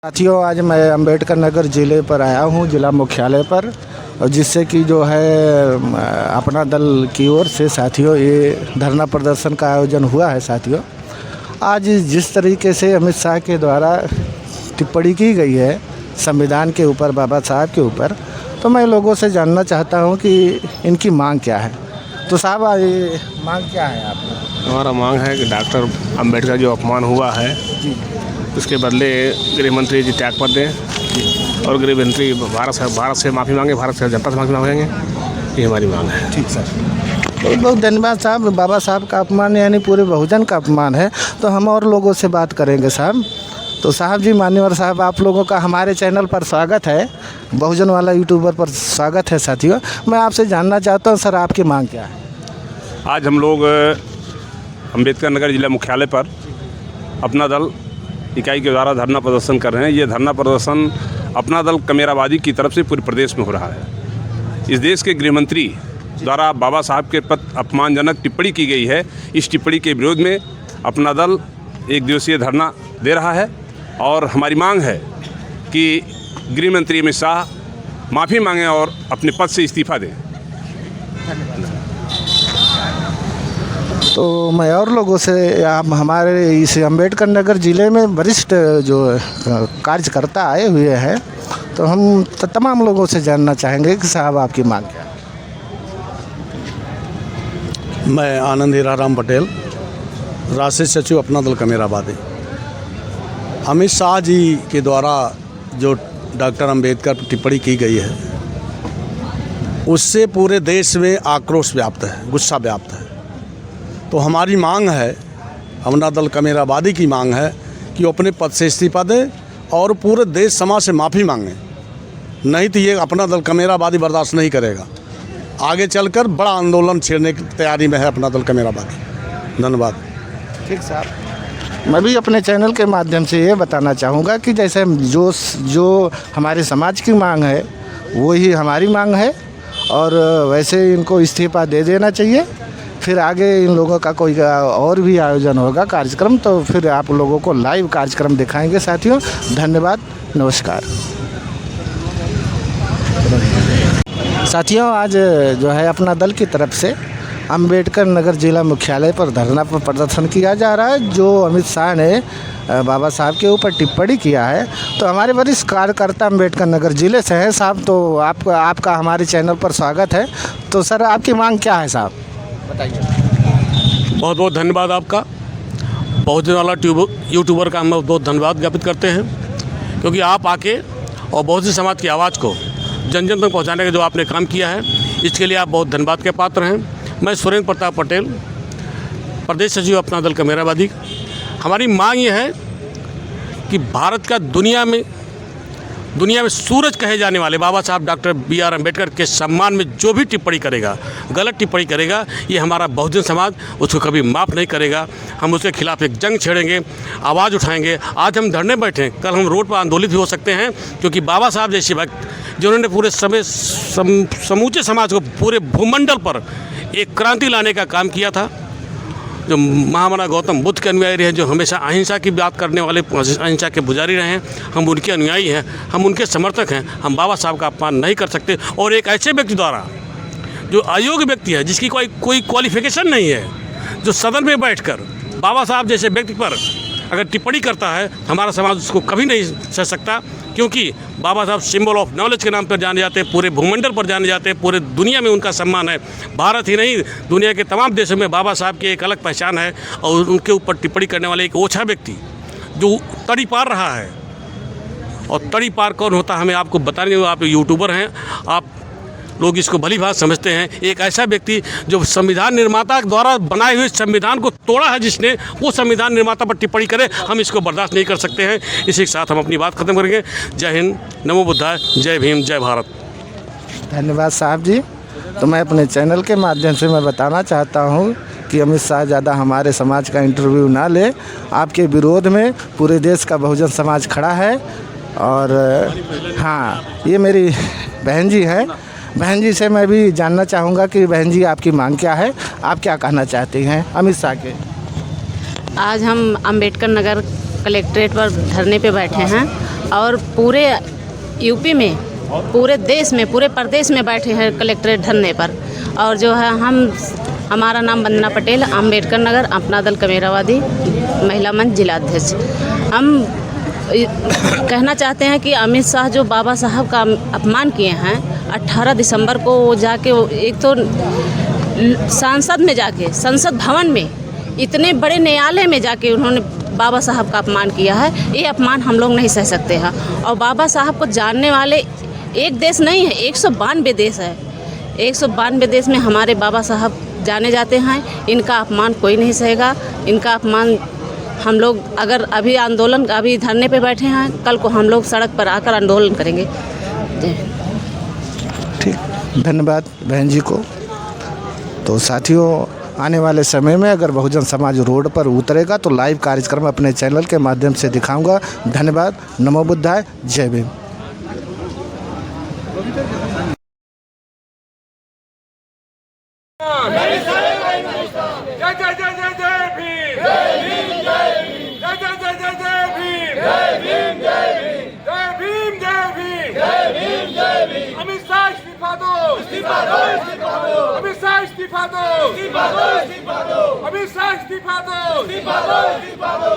साथियों, आज मैं अंबेडकर नगर ज़िले पर आया हूँ, ज़िला मुख्यालय पर, और जिससे कि जो है अपना दल की ओर से साथियों ये धरना प्रदर्शन का आयोजन हुआ है। साथियों, आज जिस तरीके से अमित शाह के द्वारा टिप्पणी की गई है संविधान के ऊपर, बाबा साहब के ऊपर, तो मैं लोगों से जानना चाहता हूँ कि इनकी मांग क्या है। तो साहब, ये मांग क्या है आपकी? हमारा मांग है कि डॉक्टर अंबेडकर जो अपमान हुआ है उसके बदले गृह मंत्री जी त्यागपत्र दें और गृह मंत्री भारत से माफ़ी मांगे, भारत से जनता से माफ़ी मांगेंगे। ये हमारी मांग है। ठीक सर, बहुत बहुत धन्यवाद साहब। बाबा साहब का अपमान यानी पूरे बहुजन का अपमान है, तो हम और लोगों से बात करेंगे साहब। तो साहब जी, मान्यवर साहब, आप लोगों का हमारे चैनल पर स्वागत है, बहुजन वाला यूट्यूबर पर स्वागत है। साथियों, मैं आपसे जानना चाहता हूँ सर, आपकी मांग क्या है? आज हम लोग अंबेडकर नगर जिला मुख्यालय पर अपना दल इकाई के द्वारा धरना प्रदर्शन कर रहे हैं। ये धरना प्रदर्शन अपना दल कमेराबादी की तरफ से पूरे प्रदेश में हो रहा है। इस देश के गृह मंत्री द्वारा बाबा साहब के प्रति अपमानजनक टिप्पणी की गई है। इस टिप्पणी के विरोध में अपना दल एक दिवसीय धरना दे रहा है और हमारी मांग है कि गृह मंत्री अमित शाह माफ़ी मांगें और अपने पद से इस्तीफा दें। तो मैं और लोगों से, आप हमारे इस अंबेडकर नगर ज़िले में वरिष्ठ जो कार्यकर्ता आए हुए हैं, तो हम तमाम लोगों से जानना चाहेंगे कि साहब आपकी मांग क्या है? मैं आनंद हीराराम पटेल, राष्ट्रीय सचिव अपना दल कमेराबादी। अमित शाह जी के द्वारा जो डॉक्टर अंबेडकर पर टिप्पणी की गई है उससे पूरे देश में आक्रोश व्याप्त है, गुस्सा व्याप्त है। तो हमारी मांग है, अपना दल कमेराबादी की मांग है कि वो अपने पद से इस्तीफा दें और पूरे देश समाज से माफ़ी मांगें। नहीं तो ये अपना दल कमेराबादी बर्दाश्त नहीं करेगा। आगे चलकर बड़ा आंदोलन छेड़ने की तैयारी में है अपना दल कमेराबादी। धन्यवाद। ठीक साहब, मैं भी अपने चैनल के माध्यम से ये बताना चाहूँगा कि जैसे जो हमारे समाज की मांग है वही हमारी मांग है, और वैसे इनको इस्तीफा दे देना चाहिए। फिर आगे इन लोगों का कोई और भी आयोजन होगा कार्यक्रम, तो फिर आप लोगों को लाइव कार्यक्रम दिखाएंगे। साथियों, धन्यवाद, नमस्कार। साथियों, आज जो है अपना दल की तरफ से अंबेडकर नगर जिला मुख्यालय पर धरना पर प्रदर्शन किया जा रहा है, जो अमित शाह ने बाबा साहब के ऊपर टिप्पणी किया है। तो हमारे वरिष्ठ कार्यकर्ता अंबेडकर नगर जिले से हैं साहब, तो आपका हमारे चैनल पर स्वागत है। तो सर, आपकी मांग क्या है साहब, बताइए। बहुत बहुत धन्यवाद आपका। बहुजन वाला यूट्यूबर का हम बहुत धन्यवाद ज्ञापित करते हैं, क्योंकि आप आके और बहुजन समाज की आवाज़ को जन जन तक पहुँचाने का जो आपने काम किया है, इसके लिए आप बहुत धन्यवाद के पात्र हैं। मैं सुरेंद्र प्रताप पटेल, प्रदेश सचिव अपना दल कमेराबादी। हमारी मांग ये है कि भारत का दुनिया में सूरज कहे जाने वाले बाबा साहब डॉक्टर B.R. अम्बेडकर के सम्मान में जो भी टिप्पणी करेगा, गलत टिप्पणी करेगा, ये हमारा बहुजन समाज उसको कभी माफ़ नहीं करेगा। हम उसके खिलाफ एक जंग छेड़ेंगे, आवाज़ उठाएंगे। आज हम धरने बैठे हैं, कल हम रोड पर आंदोलित भी हो सकते हैं, क्योंकि बाबा साहब जैसे वक्त जिन्होंने पूरे समूचे समाज को, पूरे भूमंडल पर एक क्रांति लाने का काम किया था, जो महामना गौतम बुद्ध के अनुयायी रहे, जो हमेशा अहिंसा की बात करने वाले, अहिंसा के पुजारी रहे हैं, हम उनके अनुयायी हैं, हम उनके समर्थक हैं। हम बाबा साहब का अपमान नहीं कर सकते। और एक ऐसे व्यक्ति द्वारा जो अयोग्य व्यक्ति है, जिसकी कोई क्वालिफिकेशन नहीं है, जो सदन में बैठकर बाबा साहब जैसे व्यक्ति पर अगर टिप्पणी करता है, हमारा समाज उसको कभी नहीं सह सकता, क्योंकि बाबा साहब सिंबल ऑफ नॉलेज के नाम पर जाने जाते हैं, पूरे भूमंडल पर जाने जाते हैं, पूरे दुनिया में उनका सम्मान है। भारत ही नहीं, दुनिया के तमाम देशों में बाबा साहब की एक अलग पहचान है। और उनके ऊपर टिप्पणी करने वाले एक ओछा व्यक्ति जो तड़ी पार रहा है, और तड़ी पार कौन होता है हमें आपको बताने, आप यूट्यूबर हैं, आप लोग इसको भली भांति समझते हैं। एक ऐसा व्यक्ति जो संविधान निर्माता द्वारा बनाए हुए संविधान को तोड़ा है, जिसने, वो संविधान निर्माता पर टिप्पणी करे, हम इसको बर्दाश्त नहीं कर सकते हैं। इसी के साथ हम अपनी बात खत्म करेंगे। जय हिंद, नमो बुद्धाय, जय भीम, जय भारत। धन्यवाद साहब जी। तो मैं अपने चैनल के माध्यम से मैं बताना चाहता हूँ कि अमित शाह ज़्यादा हमारे समाज का इंटरव्यू ना ले। आपके विरोध में पूरे देश का बहुजन समाज खड़ा है। और हाँ, ये मेरी बहन जी हैं। बहन जी से मैं भी जानना चाहूँगा कि बहन जी, आपकी मांग क्या है, आप क्या कहना चाहती हैं अमित शाह के? आज हम अंबेडकर नगर कलेक्ट्रेट पर धरने पे बैठे हैं। और पूरे यूपी में, पूरे देश में, पूरे प्रदेश में बैठे हैं कलेक्ट्रेट धरने पर। और जो है हमारा नाम वंदना पटेल, अम्बेडकर नगर, अपना दल कमेरावादी महिला मंच जिलाध्यक्ष। हम कहना चाहते हैं कि अमित शाह जो बाबा साहब का अपमान किए हैं, 18 दिसंबर को वो जाके एक तो सांसद में जाके, संसद भवन में, इतने बड़े न्यायालय में जाके उन्होंने बाबा साहब का अपमान किया है। ये अपमान हम लोग नहीं सह सकते हैं। और बाबा साहब को जानने वाले एक देश नहीं है, 192 देश है। 192 देश में हमारे बाबा साहब जाने जाते हैं। इनका अपमान कोई नहीं सहेगा। इनका अपमान हम लोग अगर अभी आंदोलन, अभी धरने पे बैठे हैं, कल को हम लोग सड़क पर आकर आंदोलन करेंगे। ठीक, धन्यवाद बहन जी को। तो साथियों, आने वाले समय में अगर बहुजन समाज रोड पर उतरेगा तो लाइव कार्यक्रम अपने चैनल के माध्यम से दिखाऊंगा। धन्यवाद। नमो बुद्धाय। जय भीम। अमित शाह इस्तीफा दो, इस्तीफा दो, इस्तीफा दो। अमित शाह इस्तीफा दो, इस्तीफा दो, इस्तीफा दो। अमित शाह इस्तीफा दो, इस्तीफा दो, इस्तीफा दो।